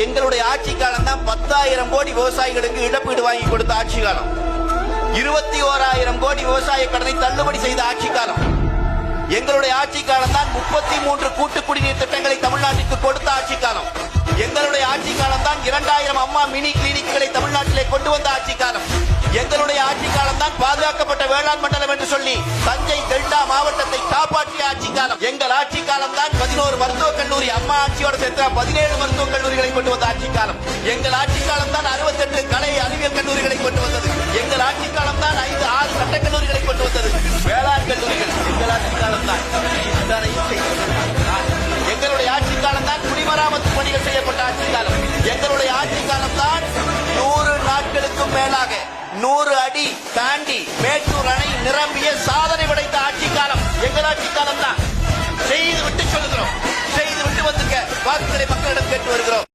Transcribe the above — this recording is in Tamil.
எங்களுடைய ஆட்சி காலம் தான் 10,000 கோடி விவசாயிகளுக்கு இழப்பீடு வாங்கி கொடுத்த ஆட்சி காலம். 21,000 கோடி விவசாய கடனை தள்ளுபடி செய்த ஆட்சி காலம். எங்களுடைய ஆட்சி காலம் தான் 33 கூட்டு குடிநீர் திட்டங்களை தமிழ்நாட்டிற்கு கொடுத்த ஆட்சி காலம். எங்களுடைய ஆட்சி காலம் தான் 2000 அம்மா மினி கிளினிக்குகளை தமிழ்நாட்டிலே கொண்டு வந்த ஆட்சி காலம். எங்களுடைய ஆட்சி காலம் தான் பாதுகாக்கப்பட்ட வேளாண் மண்டலம் என்று சொல்லி தஞ்சை டெல்டா மாவட்டத்தை காப்பாற்றிய ஆட்சி காலம். எங்கள் ஆட்சி காலம் தான் 11 மருத்துவக் கல்லூரி, அம்மா ஆட்சியோட சேர்த்த 17 மருத்துவக் கல்லூரிகளை கொண்டு வந்த ஆட்சி காலம். எங்கள் ஆட்சி காலம் தான் 68 கலை அறிவியல் கல்லூரிகளை கொண்டு வந்தது. எங்கள் ஆட்சி காலம் தான் 6 சட்டக் கல்லூரிகளை கொண்டு வந்தது. வேளாண் கல்லூரிகள் எங்கள் ஆட்சி காலம் தான். எங்களுடைய ஆட்சி காலம் தான் குடிமராமத்து பணிகள் செய்யப்பட்ட ஆட்சி காலம். எங்களுடைய ஆட்சி காலம் தான் 100 நாட்களுக்கும் மேலாக 100 அடி தாண்டி மேட்டூர் அணை நிரம்பிய சாதனை படைத்த ஆட்சி காலம் எங்கள் ஆட்சி காலம் தான். செய்து விட்டு சொல்லுகிறோம், செய்து விட்டு வந்துக்க வாக்குகளை மக்களிடம் கேட்டு வருகிறோம்.